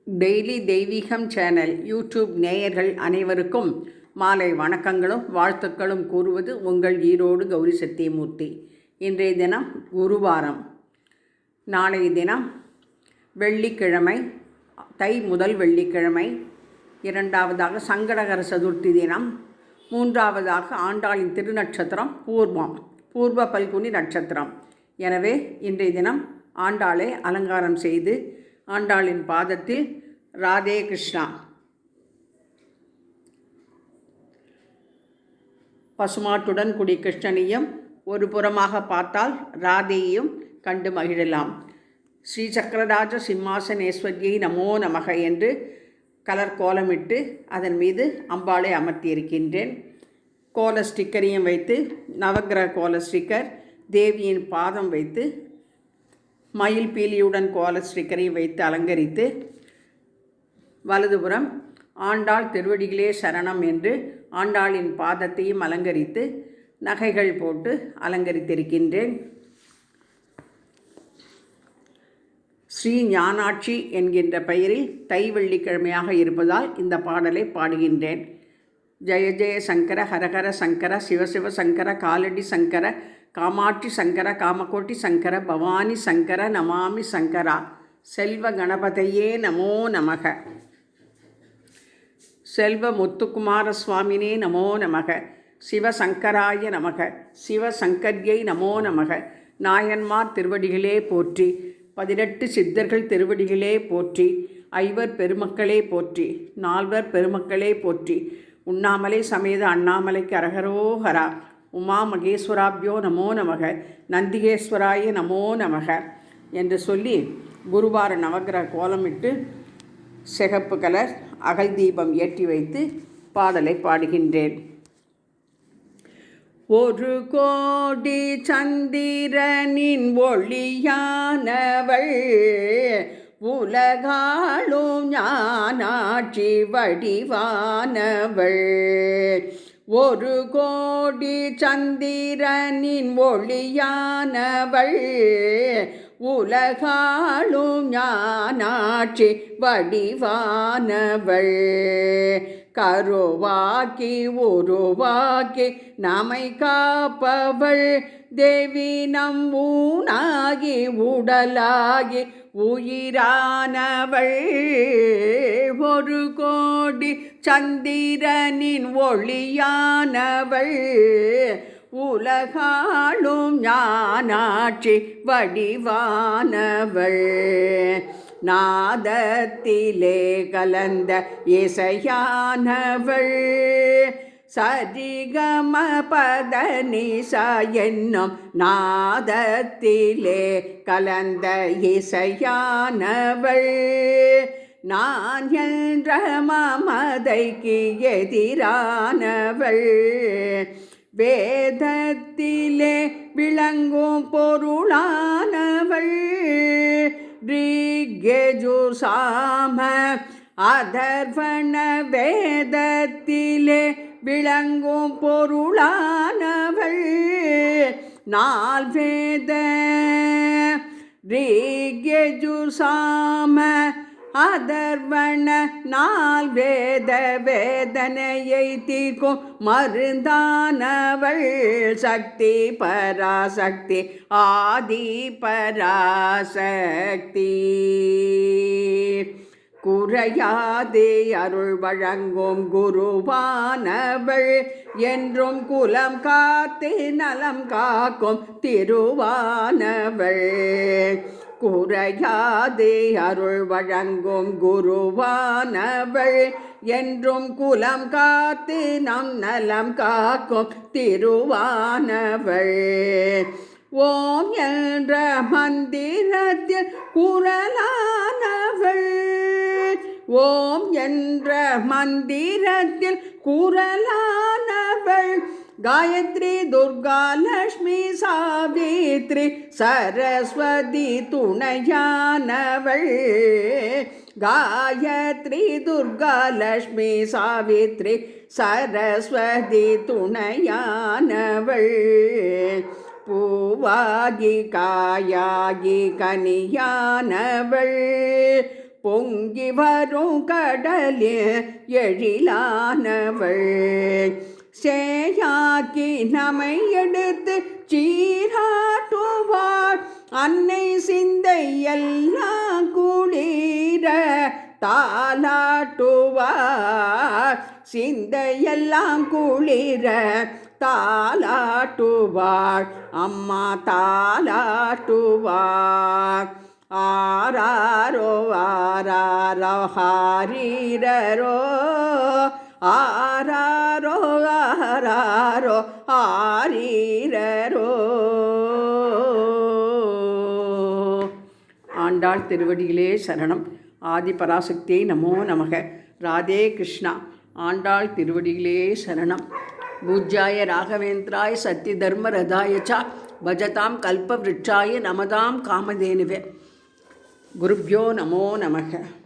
Daily தெய்வீகம் channel YouTube நேயர்கள் அனைவருக்கும் மாலை வணக்கங்களும் வாழ்த்துக்களும் கூறுவது உங்கள் ஈரோடு கௌரி சத்தியமூர்த்தி. இன்றைய தினம் குருவாரம். நாளைய தினம் வெள்ளிக்கிழமை, தை முதல் வெள்ளிக்கிழமை. இரண்டாவதாக சங்கடகர சதுர்த்தி தினம். மூன்றாவதாக ஆண்டாளின் திருநட்சத்திரம் பூர்வ பல்குனி நட்சத்திரம். எனவே இன்றைய தினம் ஆண்டாளை அலங்காரம் செய்து ஆண்டாளின் பாதத்தில் ராதே கிருஷ்ணா, பசுமாட்டுடன் குடி கிருஷ்ணனையும் ஒரு புறமாக பார்த்தால் ராதேயையும் கண்டு மகிழலாம். ஸ்ரீ சக்கரராஜ சிம்மாசனேஸ்வரியை நமோ நமக என்று கலர் கோலமிட்டு அதன் மீது அம்பாளை அமர்த்தியிருக்கின்றேன். கோல ஸ்டிக்கரையும் வைத்து, நவக்கிரக கோல ஸ்டிக்கர், தேவியின் பாதம் வைத்து, மயில் பீலியுடன் கோல ஸ்டிக்கரை வைத்து அலங்கரித்து, வலதுபுறம் ஆண்டாள் திருவடிகளே சரணம் என்று ஆண்டாளின் பாதத்தையும் அலங்கரித்து நகைகள் போட்டு அலங்கரித்திருக்கின்றேன். ஸ்ரீ ஞானாட்சி என்கின்ற பெயரில் தை வெள்ளிக்கிழமையாக இருப்பதால் இந்த பாடலை பாடுகின்றேன். ஜெய ஜெய சங்கர, ஹரஹர சங்கர, சிவசிவ சங்கர, காலடி சங்கர, காமாட்சி சங்கர, காமகோட்டி சங்கர, பவானி சங்கர, நமாமி சங்கரா, செல்வ கணபதையே நமோ நமக, செல்வ முத்துக்குமார சுவாமினே நமோ நமக, சிவசங்கராய நமக, சிவசங்கர்யை நமோ நமக, நாயன்மார் திருவடிகளே போற்றி, 18 சித்தர்கள் திருவடிகளே போற்றி, 5 பெருமக்களே போற்றி, 4 பெருமக்களே போற்றி, உண்ணாமலை சமேத அண்ணாமலைக்கு அரகரோஹரா, உமா மகேஸ்வராபியோ நமோ நமக, நந்திகேஸ்வராய நமோ நமக என்று சொல்லி குருவார நவக்கிரக கோலமிட்டு சிகப்பு கலர் அகல் தீபம் ஏற்றி வைத்து பாடலை பாடுகின்றேன். ஒரு கோடி சந்திரனின் ஒளியானவள், உலகாளும் ஞானாட்சி வடிவானவள், ஒரு கோடி சந்திரனின் ஒளியானவள், உலகாளும் ஞானாட்சி வடிவானவள், கருவாக்கி உருவாக்கி நம்மை காப்பவள், தேவி நம் ஊனாகி உடலாகி உயிரானவள், ஒரு கோடி சந்திரனின் ஒளியானவள், உலகாளும் ஞானாட்சி வடிவானவள், நாதத்திலே கலந்த இசையானவள், சரிகம பதனிசா என்னும் நாதத்திலே கலந்த இசையானவள், நான் என்ற மமதைக்கு எதிரானவள், வேதத்திலே விளங்கும் பொருளானவள், ரிக்யஜுர் சாம அதர்வண வேதத்திலே விளங்கும் பொருளானவள், நால் வேத ரிக்யஜுர் சாம அதர்வண நால் வேத வேதனையை தீர்க்கும் மருந்தானவள், சக்தி பராசக்தி ஆதி பராசக்தி, குறையாதே அருள் வழங்கும் குருவானவள், என்றும் குலம் காத்து நலம் காக்கும் திருவானவள், குறையாதே அருள் வழங்கும் குருவானவள், என்றும் குலம் காத்து நம் நலம் காக்கும் திருவானவள், ஓம் என்ற மந்திரத்தில் குரலானவள், ஓம் என்ற மந்திரத்தில் குரலானவள், காயத்ரி துர்கா லக்ஷ்மி சாவித்ரி சரஸ்வதி துணையானவள், காயத்ரி துர்கா லக்ஷ்மி சாவித்ரி சரஸ்வதி துணையானவள், பூவாகி காயாகி கனியானவள், பொங்கி வரும் கடலில் எழிலானவள் சேயாக்கி நம்மை எடுத்து சீராட்டுவாள் அன்னை சிந்தை எல்லாம் குளிர தாலாட்டுவாள் சிந்தையெல்லாம் குளிர தாலாட்டுவாள் அம்மா தாலாட்டுவாள் ஆராரோ ஆராரோ ஹாரீரரோ ஆராரோ ஆராரோ ஆரீரரோ. ஆண்டாள் திருவடியிலே சரணம். ஆதிபராசக்தியை நமோ நமக. ராதே கிருஷ்ணா. ஆண்டாள் திருவடியிலே சரணம். பூஜ்யாய ராகவேந்திராய சத்ய தர்ம ரதாயச்சா பஜதாம் கல்பவ்ருட்சாய நமதாம் காமதேனுவே. குருப்யோ நமோ நமக.